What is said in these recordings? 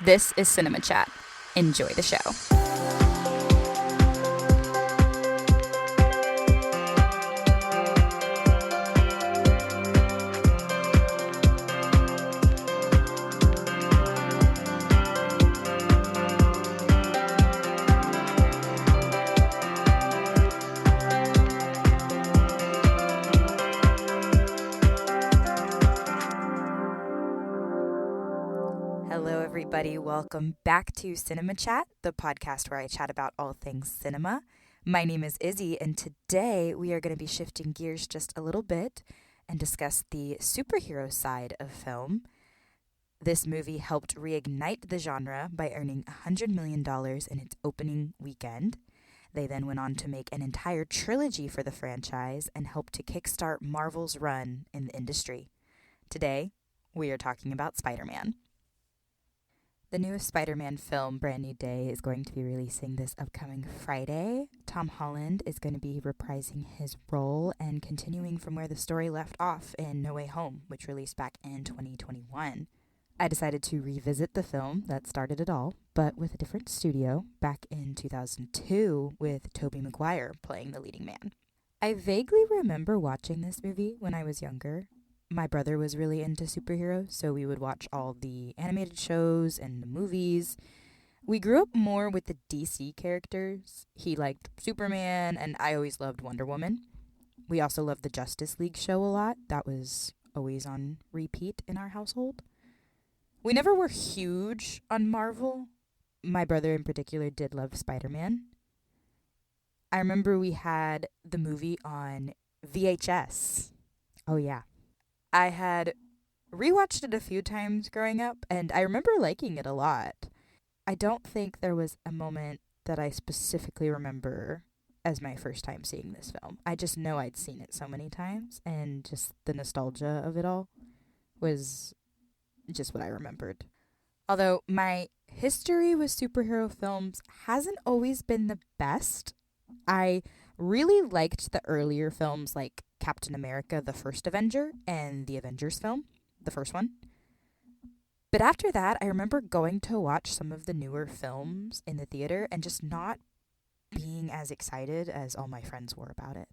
This is Cinema Chat. Enjoy the show. Hello, everybody. Welcome back to Cinema Chat, the podcast where I chat about all things cinema. My name is Izzy, and today we are going to be shifting gears just a little bit and discuss the superhero side of film. This movie helped reignite the genre by earning $100 million in its opening weekend. They then went on to make an entire trilogy for the franchise and helped to kickstart Marvel's run in the industry. Today, we are talking about Spider-Man. The newest Spider-Man film, Brand New Day, is going to be releasing this upcoming Friday. Tom Holland is going to be reprising his role and continuing from where the story left off in No Way Home, which released back in 2021. I decided to revisit the film that started it all, but with a different studio, back in 2002 with Tobey Maguire playing the leading man. I vaguely remember watching this movie when I was younger. My brother was really into superheroes, so we would watch all the animated shows and the movies. We grew up more with the DC characters. He liked Superman, and I always loved Wonder Woman. We also loved the Justice League show a lot. That was always on repeat in our household. We never were huge on Marvel. My brother in particular did love Spider-Man. I remember we had the movie on VHS. Oh, yeah. I had rewatched it a few times growing up, and I remember liking it a lot. I don't think there was a moment that I specifically remember as my first time seeing this film. I just know I'd seen it so many times, and just the nostalgia of it all was just what I remembered. Although my history with superhero films hasn't always been the best. I really liked the earlier films like Captain America, the First Avenger, and the Avengers film, the first one. But after that, I remember going to watch some of the newer films in the theater and just not being as excited as all my friends were about it.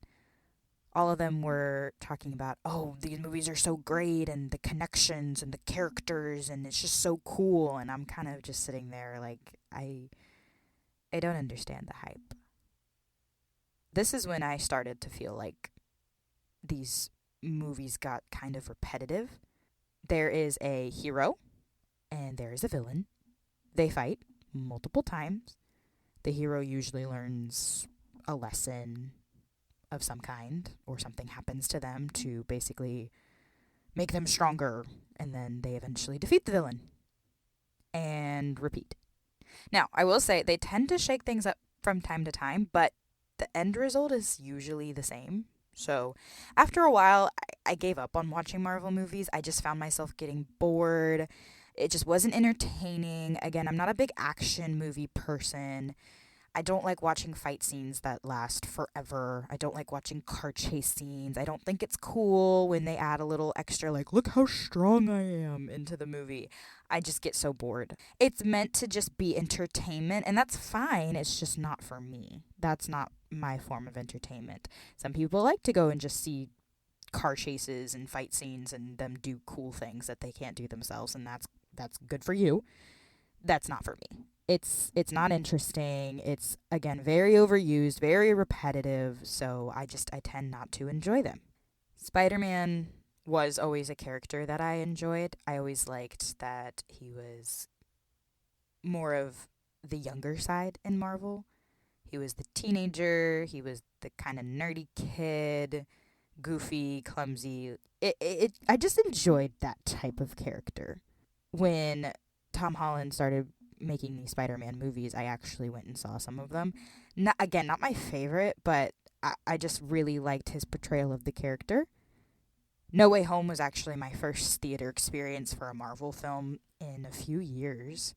All of them were talking about, oh, these movies are so great, and the connections and the characters, and it's just so cool. And I'm kind of just sitting there like, I don't understand the hype. This is when I started to feel like these movies got kind of repetitive. There is a hero and there is a villain. They fight multiple times. The hero usually learns a lesson of some kind, or something happens to them to basically make them stronger, and then they eventually defeat the villain and repeat. Now, I will say they tend to shake things up from time to time, but the end result is usually the same. So after a while, I gave up on watching Marvel movies. I just found myself getting bored. It just wasn't entertaining. Again, I'm not a big action movie person. I don't like watching fight scenes that last forever. I don't like watching car chase scenes. I don't think it's cool when they add a little extra, like, look how strong I am into the movie. I just get so bored. It's meant to just be entertainment, and that's fine. It's just not for me. That's not my form of entertainment. Some people like to go and just see car chases and fight scenes and them do cool things that they can't do themselves, and that's good for you. That's not for me. It's not interesting. It's, again, very overused, very repetitive, so I tend not to enjoy them. Spider-Man was always a character that I enjoyed. I always liked that he was more of the younger side in Marvel. He was the teenager, he was the kind of nerdy kid, goofy, clumsy. I just enjoyed that type of character. When Tom Holland started making these Spider-Man movies, I actually went and saw some of them. Not my favorite, but I just really liked his portrayal of the character. No Way Home was actually my first theater experience for a Marvel film in a few years.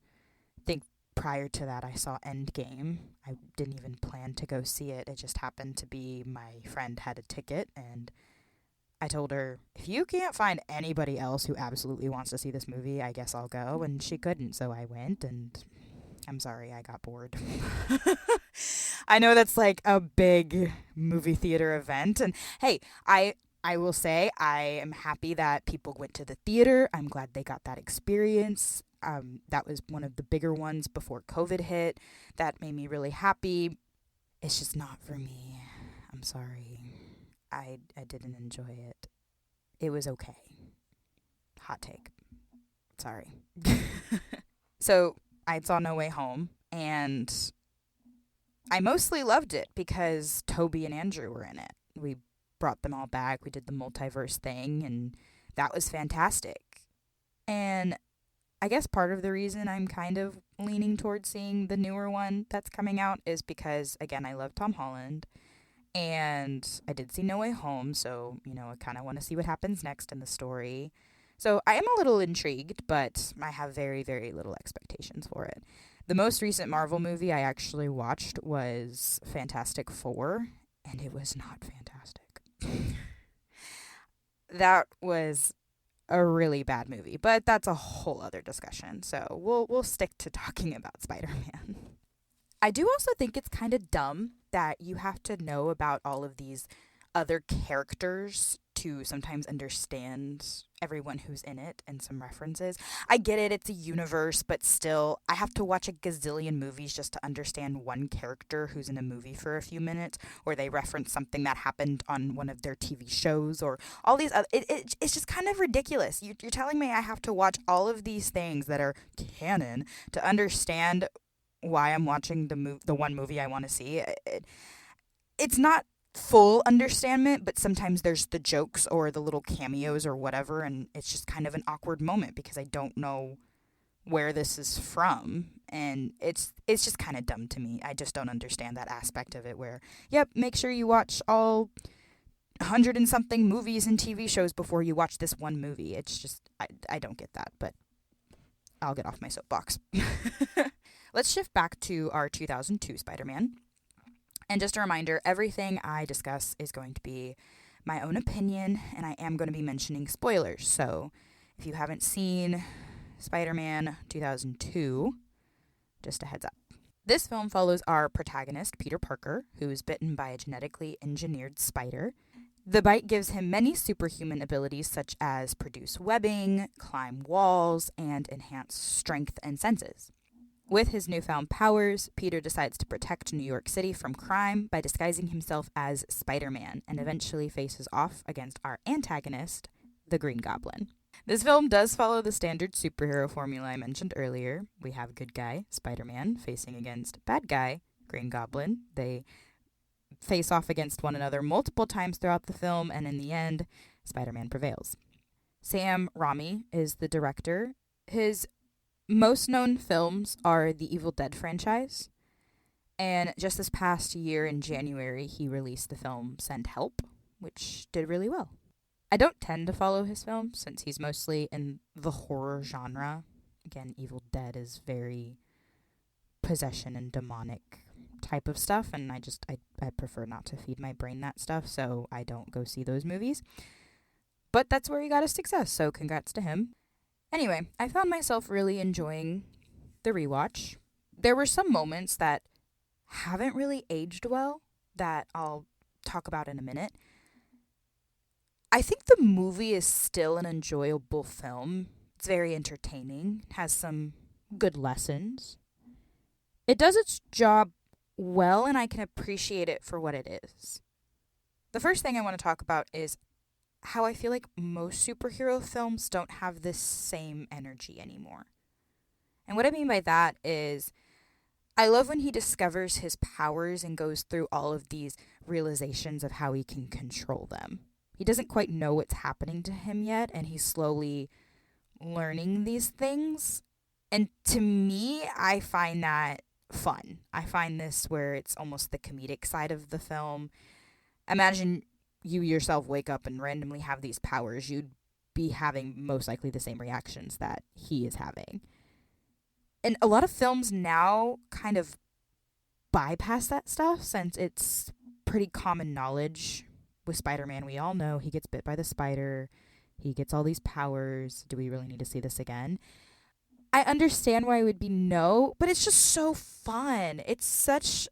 I think prior to that, I saw Endgame. I didn't even plan to go see it. It just happened to be my friend had a ticket, and I told her, if you can't find anybody else who absolutely wants to see this movie, I guess I'll go. And she couldn't, so I went, and I'm sorry, I got bored. I know that's like a big movie theater event. And hey, I will say I am happy that people went to the theater. I'm glad they got that experience. That was one of the bigger ones before COVID hit. That made me really happy. It's just not for me. I'm sorry. I didn't enjoy it. It was okay. Hot take. Sorry. So I saw No Way Home, and I mostly loved it because Toby and Andrew were in it. We brought them all back. We did the multiverse thing, and that was fantastic. And I guess part of the reason I'm kind of leaning towards seeing the newer one that's coming out is because, again, I love Tom Holland. And I did see No Way Home, so, I kind of want to see what happens next in the story. So I am a little intrigued, but I have very, very little expectations for it. The most recent Marvel movie I actually watched was Fantastic Four, and it was not fantastic. That was a really bad movie, but that's a whole other discussion. So we'll stick to talking about Spider-Man. I do also think it's kind of dumb that you have to know about all of these other characters to sometimes understand everyone who's in it and some references. I get it, it's a universe, but still, I have to watch a gazillion movies just to understand one character who's in a movie for a few minutes, or they reference something that happened on one of their TV shows, or all these other... It's just kind of ridiculous. You're telling me I have to watch all of these things that are canon to understand why I'm watching the one movie I want to see. It's not full understanding, but sometimes there's the jokes or the little cameos or whatever, and it's just kind of an awkward moment because I don't know where this is from, and it's just kind of dumb to me. I just don't understand that aspect of it where, yep, make sure you watch all 100 and something movies and TV shows before you watch this one movie. It's just, I don't get that, but I'll get off my soapbox. Let's shift back to our 2002 Spider-Man. And just a reminder, everything I discuss is going to be my own opinion, and I am going to be mentioning spoilers. So if you haven't seen Spider-Man 2002, just a heads up. This film follows our protagonist, Peter Parker, who is bitten by a genetically engineered spider. The bite gives him many superhuman abilities such as produce webbing, climb walls, and enhance strength and senses. With his newfound powers, Peter decides to protect New York City from crime by disguising himself as Spider-Man and eventually faces off against our antagonist, the Green Goblin. This film does follow the standard superhero formula I mentioned earlier. We have good guy, Spider-Man, facing against bad guy, Green Goblin. They face off against one another multiple times throughout the film, and in the end, Spider-Man prevails. Sam Raimi is the director. His most known films are the Evil Dead franchise, and just this past year in January, he released the film Send Help, which did really well. I don't tend to follow his films since he's mostly in the horror genre. Again, Evil Dead is very possession and demonic type of stuff, and I prefer not to feed my brain that stuff, so I don't go see those movies. But that's where he got his success, so congrats to him. Anyway, I found myself really enjoying the rewatch. There were some moments that haven't really aged well that I'll talk about in a minute. I think the movie is still an enjoyable film. It's very entertaining, has some good lessons. It does its job well, and I can appreciate it for what it is. The first thing I want to talk about is how I feel like most superhero films don't have this same energy anymore. And what I mean by that is, I love when he discovers his powers and goes through all of these realizations of how he can control them. He doesn't quite know what's happening to him yet, and he's slowly learning these things. And to me, I find that fun. I find this where it's almost the comedic side of the film. Imagine you yourself wake up and randomly have these powers. You'd be having most likely the same reactions that he is having. And a lot of films now kind of bypass that stuff since it's pretty common knowledge with Spider-Man, we all know he gets bit by the spider. He gets all these powers. Do we really need to see this again? I understand why it would be no, but it's just so fun. It's such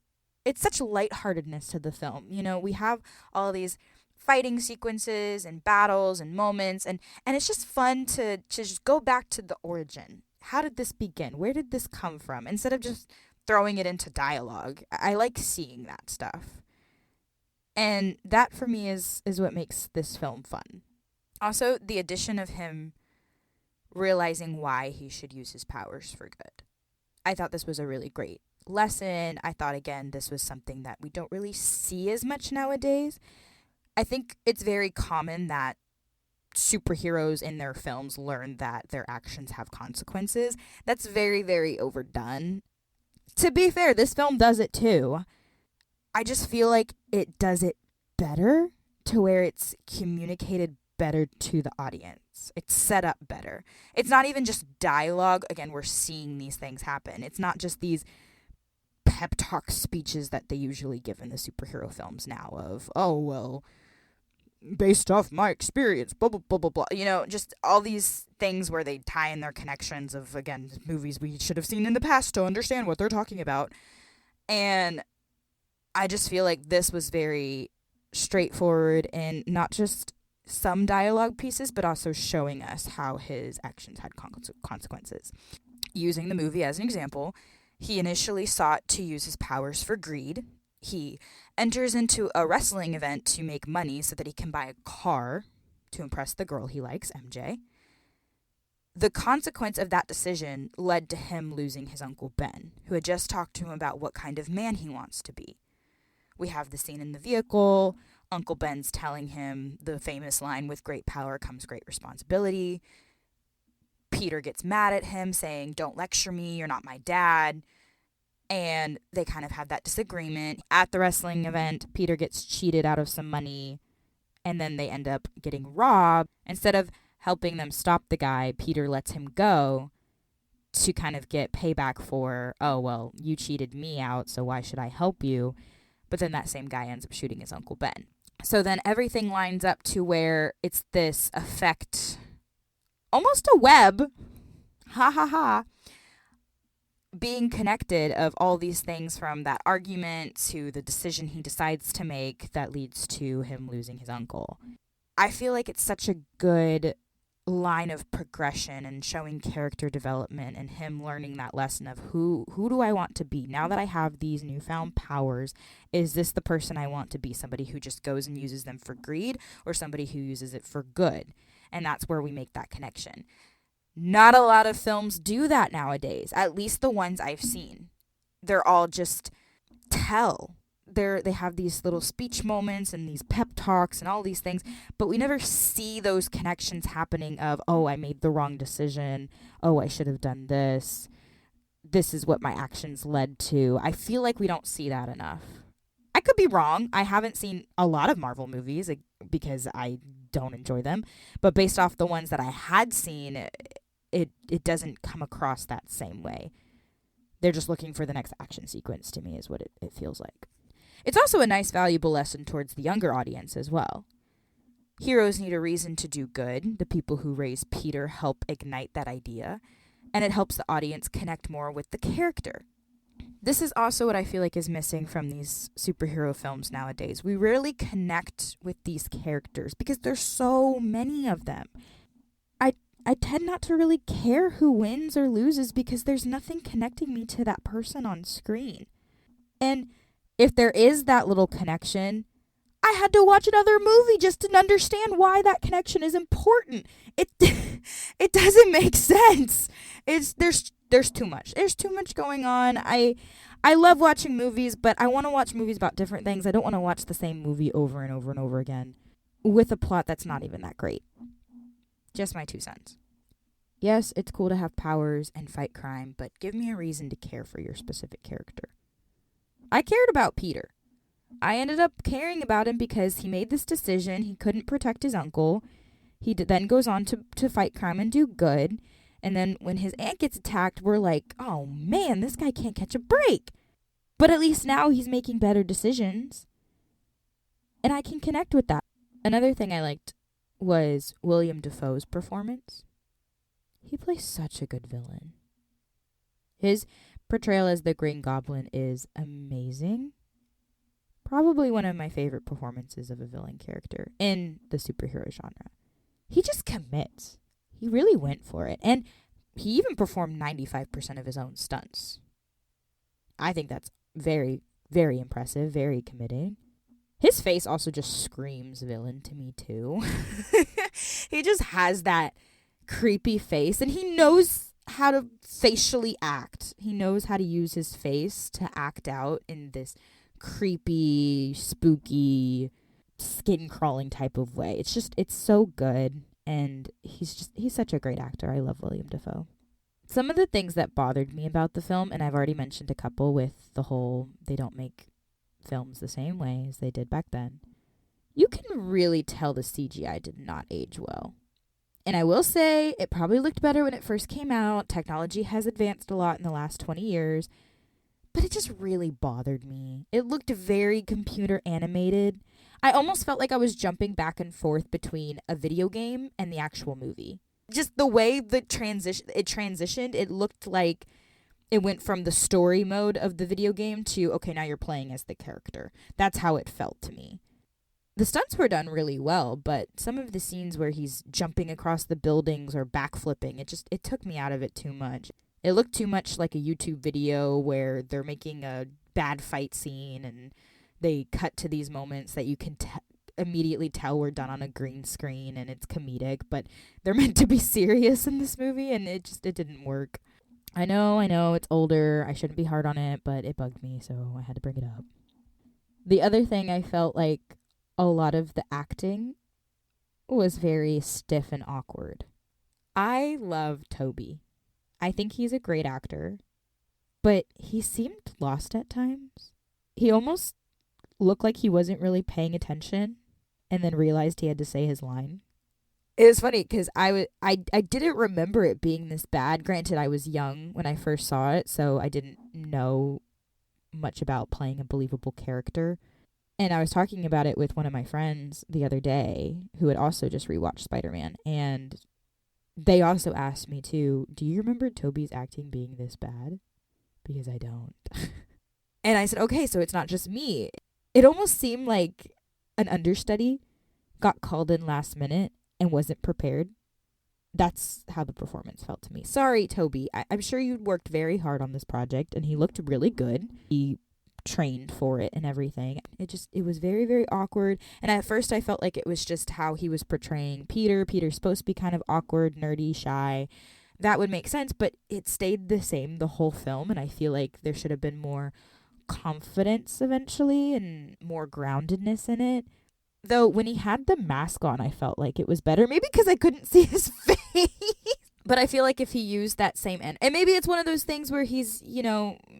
lightheartedness to the film. We have all these fighting sequences and battles and moments, and it's just fun to just go back to the origin. How did this begin? Where did this come from? Instead of just throwing it into dialogue. I like seeing that stuff. And that for me is what makes this film fun. Also, the addition of him realizing why he should use his powers for good. I thought this was a really great lesson. I thought, again, this was something that we don't really see as much nowadays. I think it's very common that superheroes in their films learn that their actions have consequences. That's very, very overdone. To be fair, this film does it too. I just feel like it does it better, to where it's communicated better to the audience. It's set up better. It's not even just dialogue. Again, we're seeing these things happen. It's not just these pep talk speeches that they usually give in the superhero films now of, oh, well, based off my experience, blah, blah, blah, blah, blah. Just all these things where they tie in their connections of, again, movies we should have seen in the past to understand what they're talking about. And I just feel like this was very straightforward, and not just some dialogue pieces, but also showing us how his actions had consequences. Using the movie as an example, he initially sought to use his powers for greed. He enters into a wrestling event to make money so that he can buy a car to impress the girl he likes, MJ. The consequence of that decision led to him losing his Uncle Ben, who had just talked to him about what kind of man he wants to be. We have the scene in the vehicle. Uncle Ben's telling him the famous line, with great power comes great responsibility. Peter gets mad at him, saying, don't lecture me, you're not my dad. And they kind of have that disagreement. At the wrestling event, Peter gets cheated out of some money, and then they end up getting robbed. Instead of helping them stop the guy, Peter lets him go to kind of get payback for, oh, well, you cheated me out, so why should I help you? But then that same guy ends up shooting his Uncle Ben. So then everything lines up to where it's this effect, almost a web, ha ha ha, being connected of all these things, from that argument to the decision he decides to make that leads to him losing his uncle. I feel like it's such a good line of progression and showing character development, and him learning that lesson of who do I want to be now that I have these newfound powers. Is this the person I want to be? Somebody who just goes and uses them for greed, or somebody who uses it for good? And that's where we make that connection. Not a lot of films do that nowadays, at least the ones I've seen. They're all just tell. They have these little speech moments and these pep talks and all these things, but we never see those connections happening of, oh, I made the wrong decision. Oh, I should have done this. This is what my actions led to. I feel like we don't see that enough. I could be wrong. I haven't seen a lot of Marvel movies because I don't enjoy them, but based off the ones that I had seen, it doesn't come across that same way. They're just looking for the next action sequence, to me, is what it feels like. It's also a nice, valuable lesson towards the younger audience as well. Heroes need a reason to do good. The people who raise Peter help ignite that idea, and it helps the audience connect more with the character. This is also what I feel like is missing from these superhero films nowadays. We rarely connect with these characters because there's so many of them. I tend not to really care who wins or loses because there's nothing connecting me to that person on screen. And if there is that little connection, I had to watch another movie just to understand why that connection is important. It doesn't make sense. There's too much. There's too much going on. I love watching movies, but I want to watch movies about different things. I don't want to watch the same movie over and over and over again with a plot that's not even that great. Just my 2 cents. Yes, it's cool to have powers and fight crime, but give me a reason to care for your specific character. I cared about Peter. I ended up caring about him because he made this decision. He couldn't protect his uncle. He then goes on to fight crime and do good. And then when his aunt gets attacked, we're like, oh man, this guy can't catch a break. But at least now he's making better decisions. And I can connect with that. Another thing I liked was William Dafoe's performance. He plays such a good villain. His portrayal as the Green Goblin is amazing. Probably one of my favorite performances of a villain character in the superhero genre. He just commits. He really went for it. And he even performed 95% of his own stunts. I think that's very, very impressive, very committing. His face also just screams villain to me, too. He just has that creepy face, and he knows how to facially act. He knows how to use his face to act out in this creepy, spooky, skin-crawling type of way. It's so good, and he's such a great actor. I love William Dafoe. Some of the things that bothered me about the film, and I've already mentioned a couple with the whole they don't make films the same way as they did back then. You can really tell the CGI did not age well. And I will say, it probably looked better when it first came out. Technology has advanced a lot in the last 20 years. But it just really bothered me. It looked very computer animated. I almost felt like I was jumping back and forth between a video game and the actual movie. Just the way it transitioned, it looked like it went from the story mode of the video game to, okay, now you're playing as the character. That's how it felt to me. The stunts were done really well, but some of the scenes where he's jumping across the buildings or backflipping, it took me out of it too much. It looked too much like a YouTube video where they're making a bad fight scene and they cut to these moments that you can immediately tell were done on a green screen and it's comedic, but they're meant to be serious in this movie and it didn't work. I know, it's older. I shouldn't be hard on it, but it bugged me, so I had to bring it up. The other thing, I felt like a lot of the acting was very stiff and awkward. I love Tobey. I think he's a great actor, but he seemed lost at times. He almost looked like he wasn't really paying attention and then realized he had to say his line. It was funny because I didn't remember it being this bad. Granted, I was young when I first saw it, so I didn't know much about playing a believable character. And I was talking about it with one of my friends the other day who had also just rewatched Spider-Man. And they also asked me too, do you remember Tobey's acting being this bad? Because I don't. And I said, okay, so it's not just me. It almost seemed like an understudy got called in last minute and wasn't prepared. That's how the performance felt to me. Sorry, Tobey. I'm sure you worked very hard on this project and he looked really good. He trained for it and everything. It was very, very awkward. And at first I felt like it was just how he was portraying Peter. Peter's supposed to be kind of awkward, nerdy, shy. That would make sense, but it stayed the same the whole film. And I feel like there should have been more confidence eventually and more groundedness in it. Though when he had the mask on, I felt like it was better. Maybe because I couldn't see his face. But I feel like if he used that same and maybe it's one of those things where he's,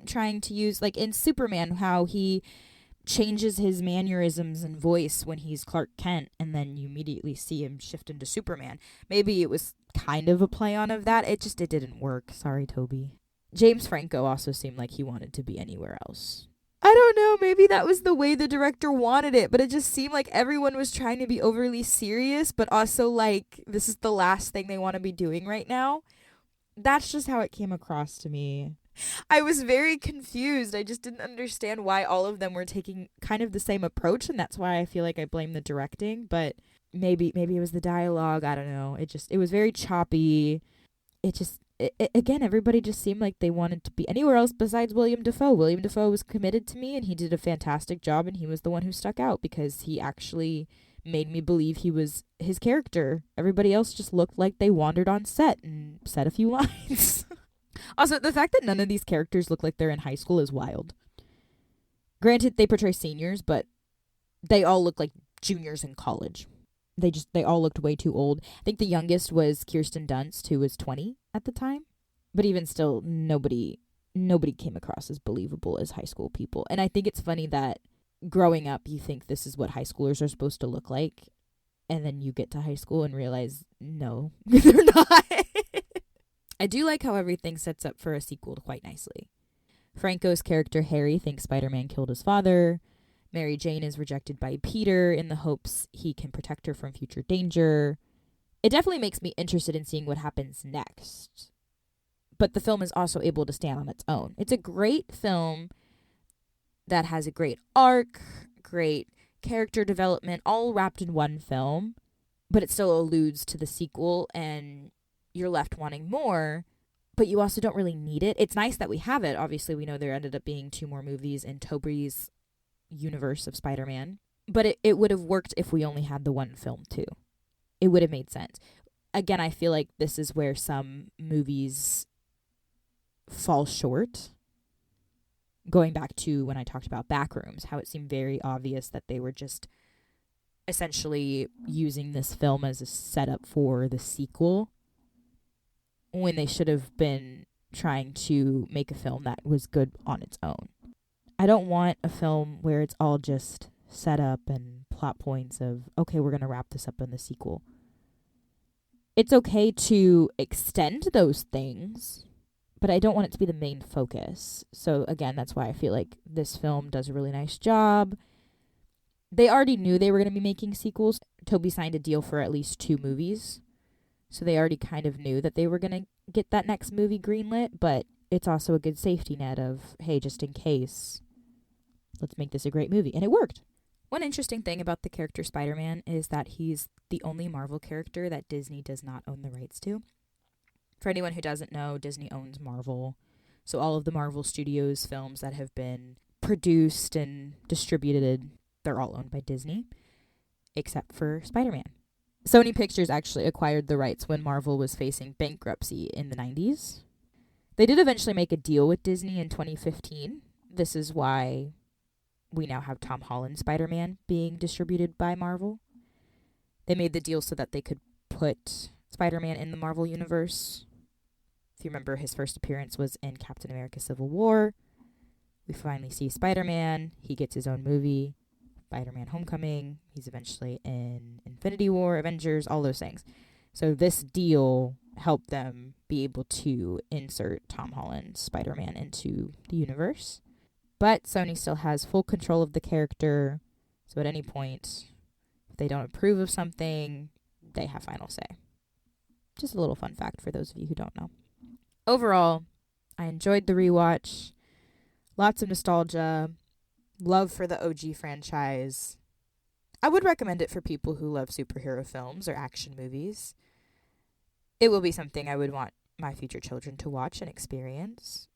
trying to use, like in Superman, how he changes his mannerisms and voice when he's Clark Kent, and then you immediately see him shift into Superman. Maybe it was kind of a play on of that. It didn't work. Sorry, Tobey. James Franco also seemed like he wanted to be anywhere else. I don't know, maybe that was the way the director wanted it, but it just seemed like everyone was trying to be overly serious, but also like, this is the last thing they want to be doing right now. That's just how it came across to me. I was very confused. I just didn't understand why all of them were taking kind of the same approach, and that's why I feel like I blame the directing, but maybe it was the dialogue, I don't know. It was very choppy. Again, everybody just seemed like they wanted to be anywhere else besides William Dafoe. William Dafoe was committed to me, and he did a fantastic job, and he was the one who stuck out because he actually made me believe he was his character. Everybody else just looked like they wandered on set and said a few lines. Also, the fact that none of these characters look like they're in high school is wild. Granted, they portray seniors, but they all look like juniors in college. They all looked way too old. I think the youngest was Kirsten Dunst, who was 20 at the time. But even still, nobody came across as believable as high school people. And I think it's funny that growing up, you think this is what high schoolers are supposed to look like. And then you get to high school and realize, no, they're not. I do like how everything sets up for a sequel quite nicely. Franco's character, Harry, thinks Spider-Man killed his father. Mary Jane is rejected by Peter in the hopes he can protect her from future danger. It definitely makes me interested in seeing what happens next. But the film is also able to stand on its own. It's a great film that has a great arc, great character development, all wrapped in one film, but it still alludes to the sequel and you're left wanting more, but you also don't really need it. It's nice that we have it. Obviously, we know there ended up being 2 more movies in Tobey's universe of Spider-Man, but it would have worked if we only had the one film too. It would have made sense. Again, I feel like this is where some movies fall short. Going back to when I talked about Backrooms, how it seemed very obvious that they were just essentially using this film as a setup for the sequel when they should have been trying to make a film that was good on its own. I don't want a film where it's all just set up and plot points of, okay, we're going to wrap this up in the sequel. It's okay to extend those things, but I don't want it to be the main focus. So again, that's why I feel like this film does a really nice job. They already knew they were going to be making sequels. Tobey signed a deal for at least 2 movies. So they already kind of knew that they were going to get that next movie greenlit, but it's also a good safety net of, hey, just in case, let's make this a great movie. And it worked. One interesting thing about the character Spider-Man is that he's the only Marvel character that Disney does not own the rights to. For anyone who doesn't know, Disney owns Marvel. So all of the Marvel Studios films that have been produced and distributed, they're all owned by Disney, except for Spider-Man. Sony Pictures actually acquired the rights when Marvel was facing bankruptcy in the 90s. They did eventually make a deal with Disney in 2015. This is why we now have Tom Holland's Spider-Man being distributed by Marvel. They made the deal so that they could put Spider-Man in the Marvel Universe. If you remember, his first appearance was in Captain America Civil War. We finally see Spider-Man. He gets his own movie, Spider-Man Homecoming. He's eventually in Infinity War, Avengers, all those things. So this deal helped them be able to insert Tom Holland's Spider-Man into the universe. But Sony still has full control of the character. So at any point, if they don't approve of something, they have final say. Just a little fun fact for those of you who don't know. Overall, I enjoyed the rewatch. Lots of nostalgia. Love for the OG franchise. I would recommend it for people who love superhero films or action movies. It will be something I would want my future children to watch and experience.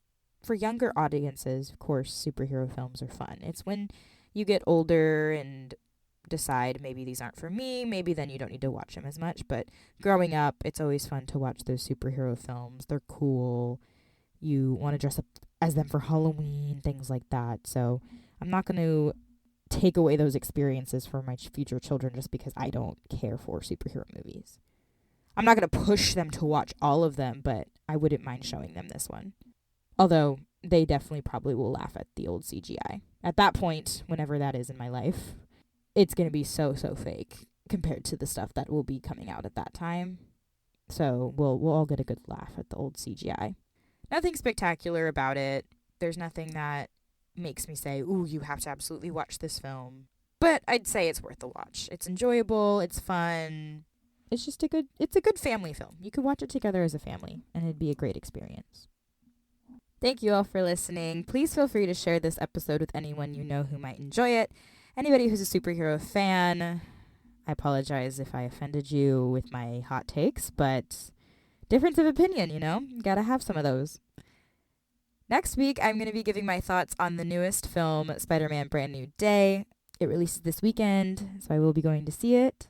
For younger audiences, of course, superhero films are fun. It's when you get older and decide maybe these aren't for me, maybe then you don't need to watch them as much. But growing up, it's always fun to watch those superhero films. They're cool. You want to dress up as them for Halloween, things like that. So I'm not going to take away those experiences for my future children just because I don't care for superhero movies. I'm not going to push them to watch all of them, but I wouldn't mind showing them this one. Although they definitely probably will laugh at the old CGI. At that point, whenever that is in my life, it's going to be so fake compared to the stuff that will be coming out at that time. So we'll all get a good laugh at the old CGI. Nothing spectacular about it. There's nothing that makes me say, ooh, you have to absolutely watch this film. But I'd say it's worth the watch. It's enjoyable. It's fun. It's just a good family film. You could watch it together as a family, and it'd be a great experience. Thank you all for listening. Please feel free to share this episode with anyone you know who might enjoy it. Anybody who's a superhero fan, I apologize if I offended you with my hot takes, but difference of opinion, gotta have some of those. Next week, I'm going to be giving my thoughts on the newest film, Spider-Man Brand New Day. It releases this weekend, so I will be going to see it.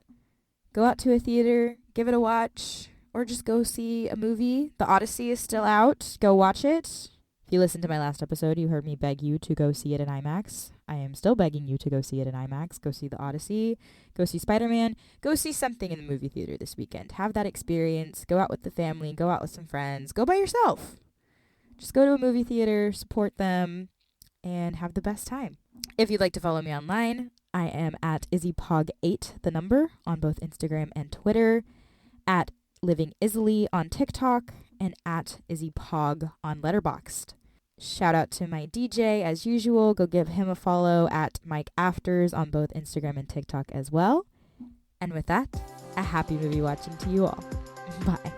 Go out to a theater, give it a watch, or just go see a movie. The Odyssey is still out. Go watch it. If you listened to my last episode, you heard me beg you to go see it in IMAX. I am still begging you to go see it in IMAX. Go see The Odyssey. Go see Spider-Man. Go see something in the movie theater this weekend. Have that experience. Go out with the family. Go out with some friends. Go by yourself. Just go to a movie theater, support them, and have the best time. If you'd like to follow me online, I am at IzzyPog8, the number, on both Instagram and Twitter, at Living Izzily on TikTok, and at IzzyPog on Letterboxd. Shout out to my DJ as usual. Go give him a follow at Mike Afters on both Instagram and TikTok as well. And with that, a happy movie watching to you all. Bye.